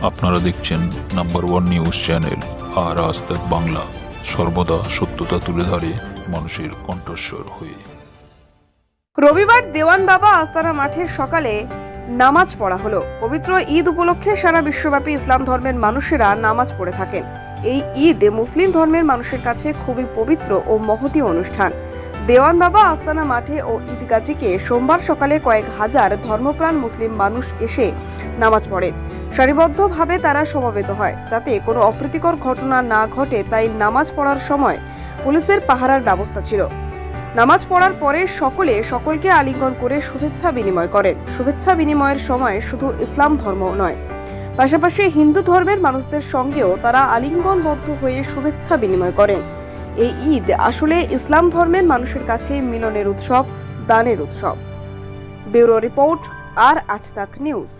আপনারা দেখছেন number 1 news channel আর আজ তাক বাংলা, সর্বদা সত্যতা তুলে ধরে মানুষের কণ্ঠস্বর হয়ে। রবিবার দেওয়ান বাবা আস্তানা মাঠে সকালে নামাজ পড়া হলো। পবিত্র ঈদ উপলক্ষে সারা বিশ্বব্যাপী ইসলাম ধর্মের মানুষেরা নামাজ পড়ে থাকেন। এই ঈদ মুসলিম ধর্মের মানুষের কাছে খুবই পবিত্র ও মহতী অনুষ্ঠান। দেওয়ান বাবা আস্তানা মাঠে ও ঈদগাজিকে সোমবার সকালে কয়েক হাজার ধর্মপ্রাণ মুসলিম মানুষ এসে নামাজ পড়েন। সারিবদ্ধভাবে তারা সমবেত হয়, যাতে কোনো অপ্রীতিকর ঘটনা না ঘটে তাই নামাজ পড়ার সময় পুলিশের পাহারার ব্যবস্থা ছিল। নামাজ পড়ার পরে সকলকে আলিঙ্গন করে শুভেচ্ছা বিনিময় করেন। শুভেচ্ছা বিনিময়ের সময় শুধু ইসলাম ধর্ম নয়, পাশাপাশি হিন্দু ধর্মের মানুষদের সঙ্গেও তারা আলিঙ্গনবদ্ধ হয়ে শুভেচ্ছা বিনিময় করেন। এই ঈদ আসলে ইসলাম ধর্মের মানুষের কাছে মিলনের উৎসব, দানের উৎসব। ব্যুরো রিপোর্ট, আর আজ তাক নিউজ।